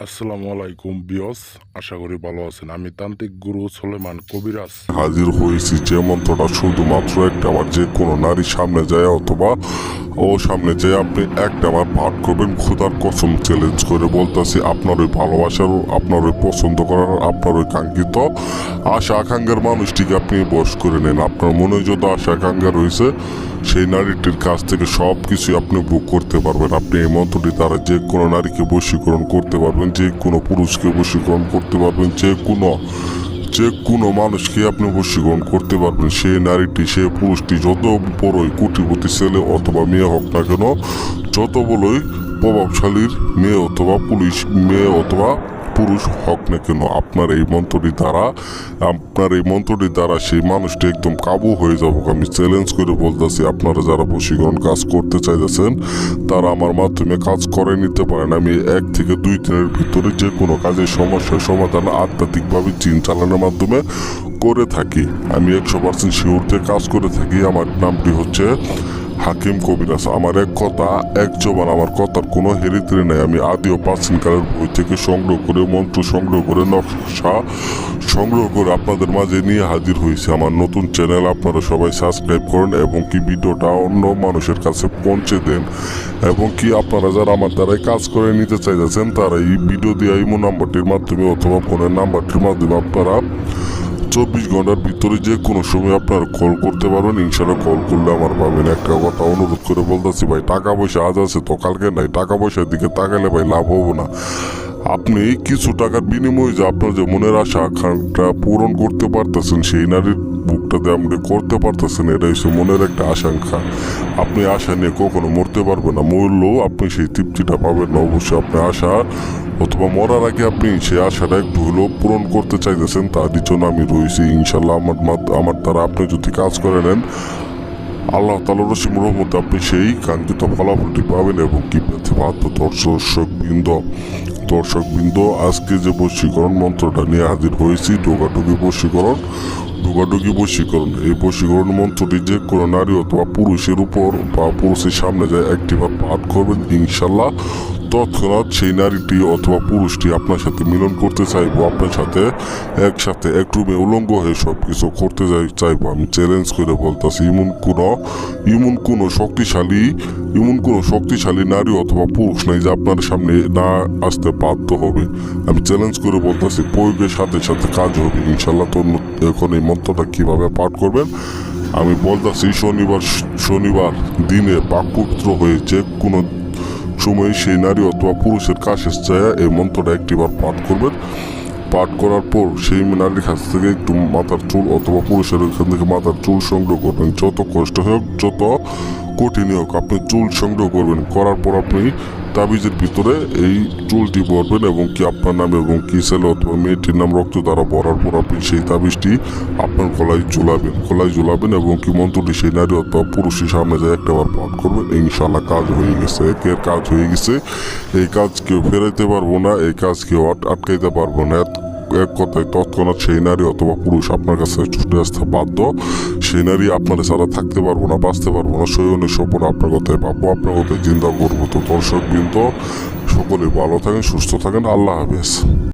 আসসালামু আলাইকুম বিয়স, আশা করি ভালো আছেন। আমি তান্ত্রিক গুরু সুলেমান কবিরাজ হাজির হয়েছি যে মন্ত্রটা শুধুমাত্র একটা আমার যে কোনো নারীর সামনে যায় অথবা ও সামনে যায় আপনি একটা আমার পাঠ করবেন। খোদার কসম চ্যালেঞ্জ করে বলতেছি, আপনার ওই ভালোবাসার, আপনার ওই পছন্দ করার, আপনার ওই কাঙ্ক্ষিত আশা আকাঙ্ক্ষার মানুষটিকে আপনি বশ করে নেন। আপনার মনে যত আশা আকাঙ্ক্ষা রয়েছে সেই নারীটির কাছ থেকে সব কিছুই আপনি বুক করতে পারবেন। আপনি এই মন্ত্রটি দ্বারা যে কোনো নারীকে বশীকরণ করতে পারবেন, যে কোনো পুরুষকে বশীকরণ করতে পারবেন, যে কোনো মানুষকে আপনি বশীকরণ করতে পারবেন। সেই নারীটি, সে পুরুষটি যত বড়ই কোটিপতি ছেলে অথবা মেয়ে হোক না কেন, যত বড়ই প্রভাবশালীর মেয়ে অথবা মেয়ে অথবা পুরুষ হোক না কেন, আপনার এই মন্ত্রটি দ্বারা সেই মানুষটি একদম কাবু হয়ে যাব। আমি চ্যালেঞ্জ করে বলতেছি, আপনারা যারা বশীকরণ কাজ করতে চাইতেছেন তারা আমার মাধ্যমে কাজ করে নিতে পারেন। আমি 1 থেকে 2 দিনের ভিতরে যে কোনো কাজের সমস্যার সমাধান আধ্যাত্মিকভাবে চিন চালানোর মাধ্যমে করে থাকি। আমি 100% শিওরতে কাজ করে থাকি। আমার নামটি হচ্ছে হাকিম কবিরাজ। আমার এক কথা এক জবান, আমার কথার কোনো হেরিতেরি নাই। আমি আদি ও প্রাচীনকালের বই থেকে সংগ্রহ করে, মন্ত্র সংগ্রহ করে, নকশা সংগ্রহ করে আপনাদের মাঝে নিয়ে হাজির হয়েছি। আমার নতুন চ্যানেল আপনারা সবাই সাবস্ক্রাইব করেন এবং কি ভিডিওটা অন্য মানুষের কাছে পৌঁছে দেন, এবং কি আপনারা যারা আমার দ্বারাই কাজ করে নিতে চাইতেছেন তারা এই ভিডিও দিয়ে ইমো নাম্বারটির মাধ্যমে অথবা ফোনের নাম্বারটির মাধ্যমে আপনারা 24 ঘন্টার ভিতরে যে কোনো সময় আপনারা কল করতে পারবেন। ইনশাল্লাহ কল করলে আমার পাবেন। একটা কথা অনুরোধ করে বলতেছি ভাই, টাকা পয়সা আজ আছে তো কালকে নাই। টাকা পয়সার দিকে তাকালে ভাই লাভ হবো না। আপনি কিছু টাকার বিনিময়ে যে আপনার যে মনের আশা আকাঙ্ক্ষা পূরণ করতে পারতেছেন, সেই নারীর বুকটাতে আপনি করতে পারতেছেন, এটা হচ্ছে মনের একটা আকাঙ্ক্ষা। আপনি আশা নিয়ে কখনো মরতে পারবেন না। মরলেও আপনি সেই তৃপ্তিটা পাবেন না। অবশ্যই আপনি আশা অথবা মরার আগে আপনি সেই আশাটা একটু হলেও পূরণ করতে চাইতেছেন, তারই জন্য আমি রয়েছি। ইনশাল্লাহ আমার দ্বারা আপনি যদি কাজ করে নেন, আল্লাহ তাআলার রসিম রহমতে আপনি সেই কাঙ্ক্ষিত ফলাফলটি পাবেন। এবং কি পেতে বাধ্য দর্শকবৃন্দ, আজকে যে বশীকরণ মন্ত্রটা নিয়ে হাজির হয়েছি, ঢোকাঢুকি বশীকরণ। এই বশীকরণ মন্ত্রটি যে কোনো নারী অথবা পুরুষের উপর বা পুরুষের সামনে যায় একটিবার পাঠ করবেন, ইনশাল্লাহ তৎক্ষণাৎ সেই নারীটি অথবা পুরুষটি আপনার সাথে মিলন করতে চাইবো, আপনার সাথে একসাথে এক রুমে উলঙ্গ হয়ে সব কিছু করতে চাইবো। আমি চ্যালেঞ্জ করে বলতেছি, এমন কোনো শক্তিশালী নারী অথবা পুরুষ নাই যে আপনার সামনে না আসতে বাধ্য হবে। আমি চ্যালেঞ্জ করে বলতেছি, প্রয়োগের সাথে সাথে কাজ হবে ইনশাল্লাহ। তো এখন এই মন্ত্রটা কিভাবে পাঠ করবেন আমি বলতেছি। শনিবার দিনে পাক পবিত্র হয়ে যে কোনো সময় সেই নারী অথবা পুরুষের কাছে যায় এই মন্ত্রটা একটিবার পাঠ করবেন। পাঠ করার পর সেই নারীর কাছ থেকে একটু মাথার চুল অথবা পুরুষের ওইখান থেকে মাথার চুল সংগ্রহ করবেন। যত কষ্ট হোক, যত কঠিনই হোক, আপনি চুল সংগ্রহ করবেন। করার পর আপনি তাবিজের ভিতরে এই চুলটি ভরবেন এবং কি আপনার নাম এবং কি ছেলে অথবা মেয়েটির নাম রক্ত দ্বারা ভরার পর আপনি সেই তাবিজটি আপনার গলায় ঝুলাবেন এবং কি মন্ত্রটি সেই নারী অথবা পুরুষের সামনে যায় একটাবার পাঠ করবেন। ইনশাল্লাহ কাজ হয়ে গেছে। কাজ হয়ে গেছে। এই কাজ কেউ ফেরাইতে পারবো না, এই কাজ কেউ আটকাইতে পারবো না। এক কথায় তৎক্ষণাৎ সেই নারী অথবা পুরুষ আপনার কাছে ছুটে আসতে বাধ্য। সেই নারী আপনার ছাড়া থাকতে পারবো না, বাঁচতে পারবো না। সৈয়নের স্বপ্ন আপনার কথায় পাবো, আপনার কথায় চিন্তা করবো। তো দর্শকবৃন্দ সকলে ভালো থাকেন, সুস্থ থাকেন। আল্লাহ হাফেজ।